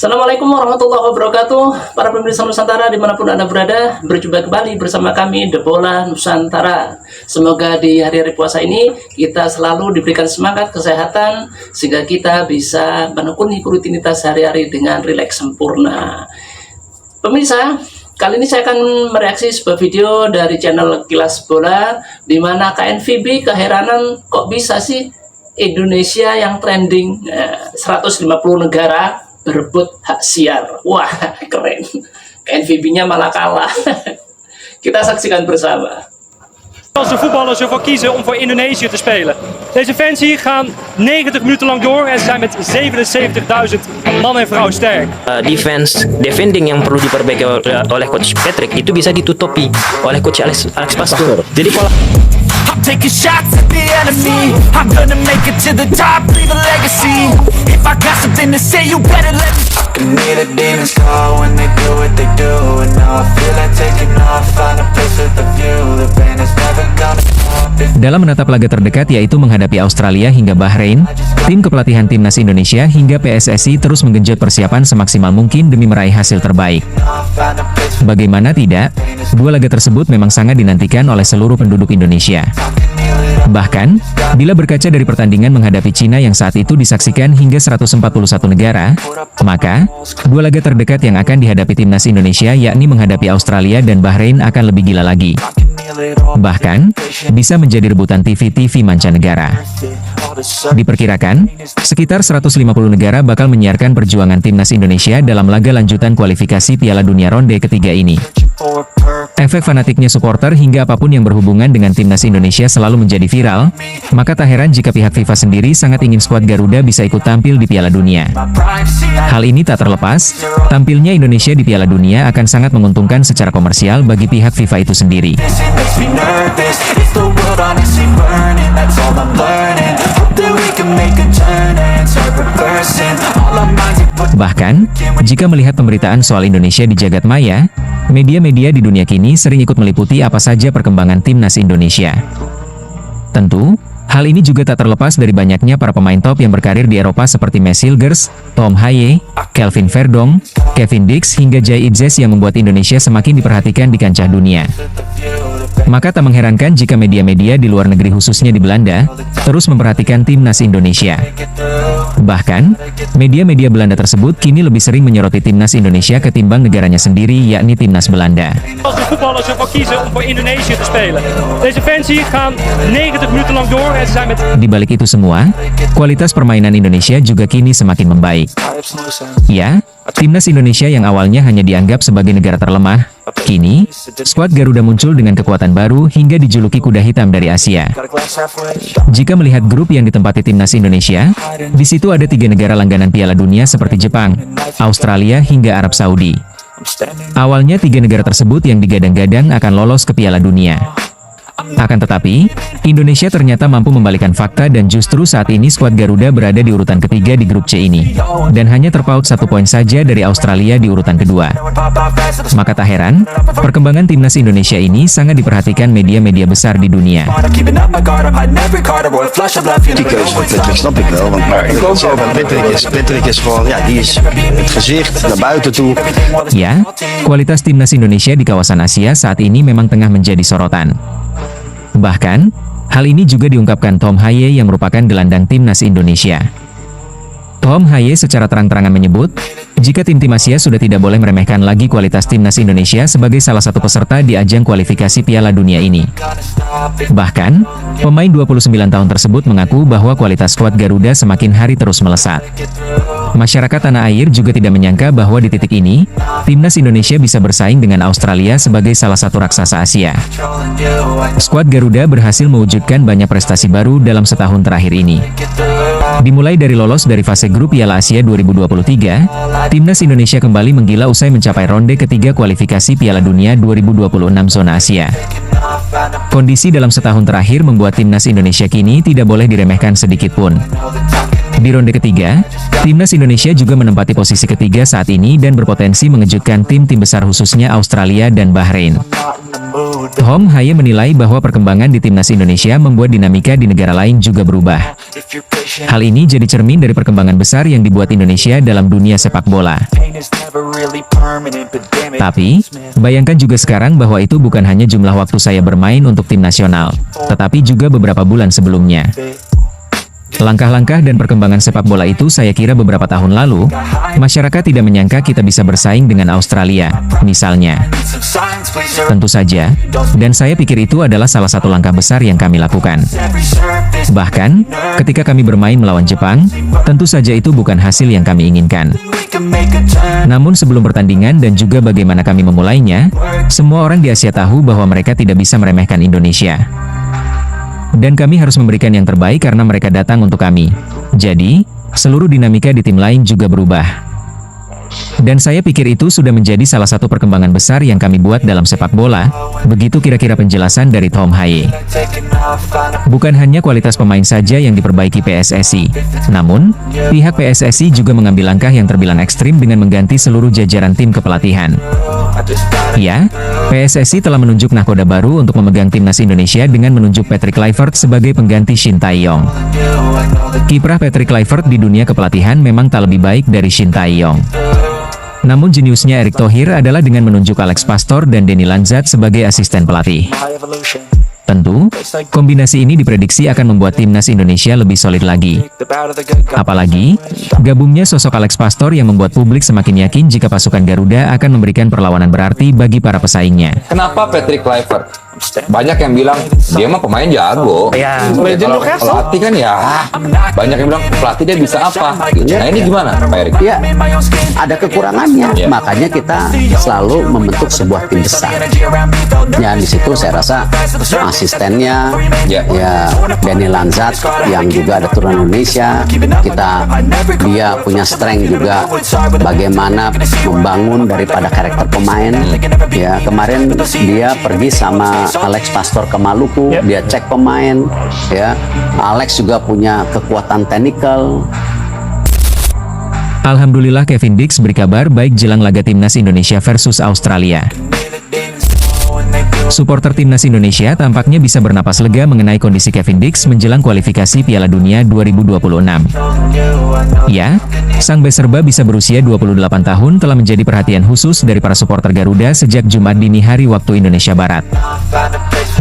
Assalamualaikum warahmatullahi wabarakatuh. Para pemirsa Nusantara dimanapun Anda berada, berjumpa kembali bersama kami The Bola Nusantara. Semoga di hari-hari puasa ini kita selalu diberikan semangat, kesehatan, sehingga kita bisa menekuni rutinitas hari-hari dengan rileks sempurna. Pemirsa, kali ini saya akan mereaksi sebuah video dari channel Kilas Bola, di mana KNVB keheranan kok bisa sih Indonesia yang trending 150 negara berebut hak siar. Wah, keren. KNVB-nya malah kalah. Kita saksikan bersama. Als de voetballers ervoor kiezen om voor Indonesië te spelen. Deze fans hier gaan 90 minuten lang door en ze zijn met 77.000 man en vrouw sterk. Defense, defending yang perlu diperbaiki oleh coach Patrick itu bisa ditutupi oleh coach Alex Pastur. Jadi kalau I'm taking shots at the enemy. I'm gonna make it to the top, leave a legacy. If I got something to say, you better let me. I can hear the demons call when they do what they do. And now I feel like taking off, find a place with a view. The pain is never gonna stop. Dalam menatap laga terdekat yaitu menghadapi Australia hingga Bahrain, tim kepelatihan timnas Indonesia hingga PSSI terus menggenjot persiapan semaksimal mungkin demi meraih hasil terbaik. Bagaimana tidak, dua laga tersebut memang sangat dinantikan oleh seluruh penduduk Indonesia. Bahkan, bila berkaca dari pertandingan menghadapi Cina yang saat itu disaksikan hingga 141 negara, maka, dua laga terdekat yang akan dihadapi timnas Indonesia yakni menghadapi Australia dan Bahrain akan lebih gila lagi. Bahkan, bisa menjadi rebutan TV-TV mancanegara. Diperkirakan, sekitar 150 negara bakal menyiarkan perjuangan timnas Indonesia dalam laga lanjutan kualifikasi Piala Dunia ronde ketiga ini. Efek fanatiknya supporter hingga apapun yang berhubungan dengan timnas Indonesia selalu menjadi viral, maka tak heran jika pihak FIFA sendiri sangat ingin skuad Garuda bisa ikut tampil di Piala Dunia. Hal ini tak terlepas, tampilnya Indonesia di Piala Dunia akan sangat menguntungkan secara komersial bagi pihak FIFA itu sendiri. Bahkan, jika melihat pemberitaan soal Indonesia di jagat maya, media-media di dunia kini sering ikut meliputi apa saja perkembangan timnas Indonesia. Tentu, hal ini juga tak terlepas dari banyaknya para pemain top yang berkarir di Eropa seperti Max Hilgers, Tom Haye, Kelvin Verdong, Kevin Dix hingga Jay Itzes yang membuat Indonesia semakin diperhatikan di kancah dunia. Maka tak mengherankan jika media-media di luar negeri khususnya di Belanda, terus memperhatikan timnas Indonesia. Bahkan, media-media Belanda tersebut kini lebih sering menyoroti timnas Indonesia ketimbang negaranya sendiri yakni timnas Belanda. Als de voetballers ervoor kiezen om voor Indonesië te spelen. Deze fans hier gaan 90 minuten lang door en ze zijn met... Di balik itu semua, kualitas permainan Indonesia juga kini semakin membaik. Ya, timnas Indonesia yang awalnya hanya dianggap sebagai negara terlemah, kini, skuad Garuda muncul dengan kekuatan baru hingga dijuluki kuda hitam dari Asia. Jika melihat grup yang ditempati timnas Indonesia, di situ ada 3 negara langganan Piala Dunia seperti Jepang, Australia hingga Arab Saudi. Awalnya 3 negara tersebut yang digadang-gadang akan lolos ke Piala Dunia. Akan tetapi, Indonesia ternyata mampu membalikan fakta dan justru saat ini skuad Garuda berada di urutan ketiga di grup C ini. Dan hanya terpaut 1 poin saja dari Australia di urutan kedua. Maka tak heran, perkembangan timnas Indonesia ini sangat diperhatikan media-media besar di dunia. Patrick snap ik wel, want Patrick is gewoon, ja, die is het gezicht naar buiten toe. Ya, kualitas timnas Indonesia di kawasan Asia saat ini memang tengah menjadi sorotan. Bahkan, hal ini juga diungkapkan Tom Haye yang merupakan gelandang timnas Indonesia. Tom Haye secara terang-terangan menyebut, jika tim-tim Asia sudah tidak boleh meremehkan lagi kualitas timnas Indonesia sebagai salah satu peserta di ajang kualifikasi Piala Dunia ini. Bahkan, pemain 29 tahun tersebut mengaku bahwa kualitas skuad Garuda semakin hari terus melesat. Masyarakat tanah air juga tidak menyangka bahwa di titik ini, timnas Indonesia bisa bersaing dengan Australia sebagai salah satu raksasa Asia. Skuad Garuda berhasil mewujudkan banyak prestasi baru dalam setahun terakhir ini. Dimulai dari lolos dari fase grup Piala Asia 2023, timnas Indonesia kembali menggila usai mencapai ronde ketiga kualifikasi Piala Dunia 2026 zona Asia. Kondisi dalam setahun terakhir membuat timnas Indonesia kini tidak boleh diremehkan sedikit pun. Di ronde ketiga, timnas Indonesia juga menempati posisi ketiga saat ini dan berpotensi mengejutkan tim-tim besar khususnya Australia dan Bahrain. Tom Haye menilai bahwa perkembangan di timnas Indonesia membuat dinamika di negara lain juga berubah. Hal ini jadi cermin dari perkembangan besar yang dibuat Indonesia dalam dunia sepak bola. Tapi, bayangkan juga sekarang bahwa itu bukan hanya jumlah waktu saya bermain untuk tim nasional, tetapi juga beberapa bulan sebelumnya. Langkah-langkah dan perkembangan sepak bola itu saya kira beberapa tahun lalu, masyarakat tidak menyangka kita bisa bersaing dengan Australia, misalnya. Tentu saja, dan saya pikir itu adalah salah satu langkah besar yang kami lakukan. Bahkan, ketika kami bermain melawan Jepang, tentu saja itu bukan hasil yang kami inginkan. Namun sebelum pertandingan dan juga bagaimana kami memulainya, semua orang di Asia tahu bahwa mereka tidak bisa meremehkan Indonesia. Dan kami harus memberikan yang terbaik karena mereka datang untuk kami. Jadi, seluruh dinamika di tim lain juga berubah. Dan saya pikir itu sudah menjadi salah satu perkembangan besar yang kami buat dalam sepak bola. Begitu kira-kira penjelasan dari Tom Haye. Bukan hanya kualitas pemain saja yang diperbaiki PSSI, namun pihak PSSI juga mengambil langkah yang terbilang ekstrim dengan mengganti seluruh jajaran tim kepelatihan. Ya, PSSI telah menunjuk nahkoda baru untuk memegang timnas Indonesia dengan menunjuk Patrick Kluivert sebagai pengganti Shin Tae-yong. Kiprah Patrick Kluivert di dunia kepelatihan memang tak lebih baik dari Shin Tae-yong. Namun jeniusnya Erick Thohir adalah dengan menunjuk Alex Pastor dan Denny Lanzat sebagai asisten pelatih. Tentu, kombinasi ini diprediksi akan membuat timnas Indonesia lebih solid lagi. Apalagi, gabungnya sosok Alex Pastor yang membuat publik semakin yakin jika pasukan Garuda akan memberikan perlawanan berarti bagi para pesaingnya. Kenapa Patrick Kluivert? Banyak yang bilang dia mah pemain jago. Ya, Kalau pelatih kan ya banyak yang bilang pelatih dia bisa apa. Gitu. Nah ini gimana, Pak Erik? Ya, ada kekurangannya. Makanya kita selalu membentuk sebuah tim besar. Ya di situ saya rasa asistennya ya Denny Lanzat yang juga ada turunan Indonesia. Dia punya strength juga bagaimana membangun daripada karakter pemain. Ya kemarin dia pergi sama Alex Pastor ke Maluku, dia cek pemain, ya. Alex juga punya kekuatan teknikal. Alhamdulillah Kevin Dix beri kabar baik jelang laga timnas Indonesia versus Australia. Supporter timnas Indonesia tampaknya bisa bernapas lega mengenai kondisi Kevin Dix menjelang kualifikasi Piala Dunia 2026. Ya, sang bek serba bisa berusia 28 tahun telah menjadi perhatian khusus dari para supporter Garuda sejak Jumat dini hari waktu Indonesia Barat.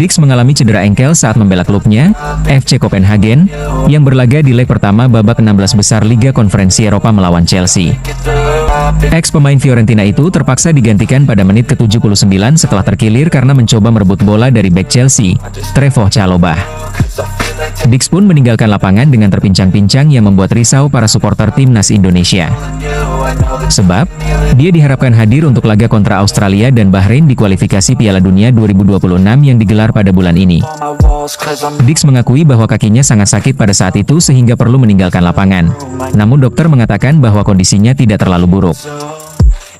Dix mengalami cedera engkel saat membela klubnya, FC Copenhagen, yang berlaga di leg pertama babak 16 besar Liga Konferensi Eropa melawan Chelsea. Ex-pemain Fiorentina itu terpaksa digantikan pada menit ke-79 setelah terkilir karena mencoba merebut bola dari bek Chelsea, Trevoh Chalobah. Dix pun meninggalkan lapangan dengan terpincang-pincang yang membuat risau para supporter timnas Indonesia. Sebab, dia diharapkan hadir untuk laga kontra Australia dan Bahrain di kualifikasi Piala Dunia 2026 yang digelar pada bulan ini. Dix mengakui bahwa kakinya sangat sakit pada saat itu sehingga perlu meninggalkan lapangan. Namun dokter mengatakan bahwa kondisinya tidak terlalu buruk.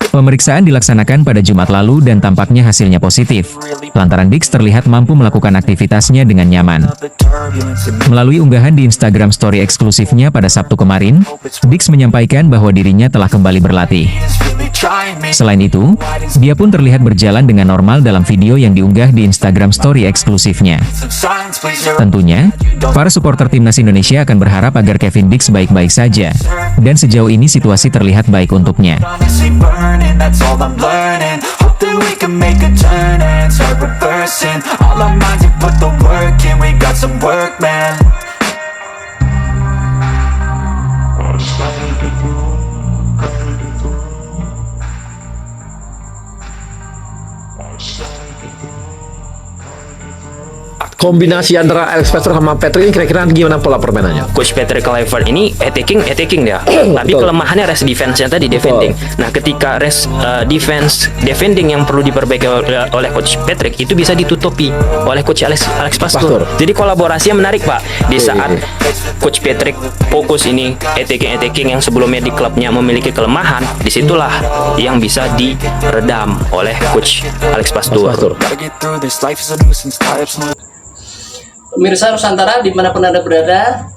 Pemeriksaan dilaksanakan pada Jumat lalu dan tampaknya hasilnya positif, lantaran Dix terlihat mampu melakukan aktivitasnya dengan nyaman. Melalui unggahan di Instagram Story eksklusifnya pada Sabtu kemarin, Dix menyampaikan bahwa dirinya telah kembali berlatih. Selain itu, dia pun terlihat berjalan dengan normal dalam video yang diunggah di Instagram Story eksklusifnya. Tentunya, para supporter timnas Indonesia akan berharap agar Kevin Dix baik-baik saja, dan sejauh ini situasi terlihat baik untuknya. That's all I'm learning. Hope that we can make a turn and start reversing all our minds and put the work in. We got some work, man. Kombinasi antara Alex Pastor sama Patrick ini kira-kira gimana pola permainannya? Coach Patrick Kluivert ini attacking dia. Tapi kelemahannya rest defense-nya tadi defending. Nah, ketika rest defending yang perlu diperbaiki oleh Coach Patrick itu bisa ditutupi oleh Coach Alex Pastor. Jadi kolaborasinya menarik, Pak. Di saat Coach Patrick fokus ini attacking yang sebelumnya di klubnya memiliki kelemahan, disitulah yang bisa diredam oleh Coach Alex Pastor. Pemirsa Nusantara dimanapun Anda berada,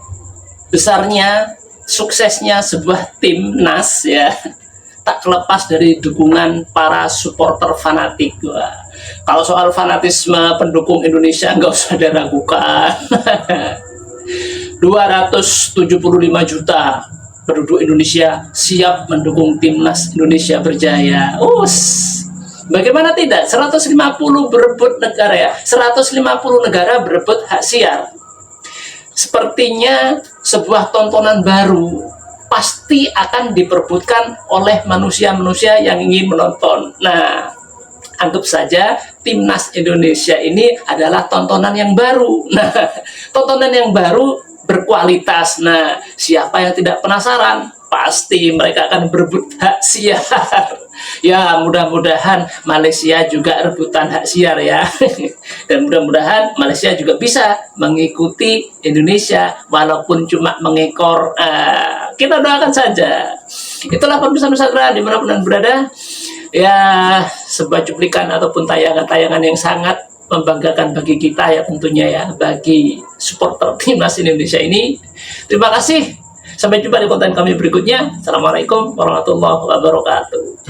besarnya, suksesnya sebuah timnas ya tak terlepas dari dukungan para supporter fanatik. Wah, kalau soal fanatisme pendukung Indonesia nggak usah diragukan. 275 juta penduduk Indonesia siap mendukung timnas Indonesia berjaya. Bagaimana tidak? 150 berebut negara ya, 150 negara berebut hak siar. Sepertinya sebuah tontonan baru pasti akan diperebutkan oleh manusia-manusia yang ingin menonton. Nah, anggap saja timnas Indonesia ini adalah tontonan yang baru. Nah, tontonan yang baru berkualitas. Nah, siapa yang tidak penasaran? Pasti mereka akan berebut hak siar. Ya, mudah-mudahan Malaysia juga rebutan hak siar ya. Dan mudah-mudahan Malaysia juga bisa mengikuti Indonesia walaupun cuma mengekor. Kita doakan saja. Itulah pemirsa Nusantara dimanapun Anda berada. Ya, sebuah cuplikan ataupun tayangan-tayangan yang sangat membanggakan bagi kita ya tentunya ya, bagi supporter timnas Indonesia ini. Terima kasih. Sampai jumpa di konten kami berikutnya. Assalamualaikum warahmatullahi wabarakatuh.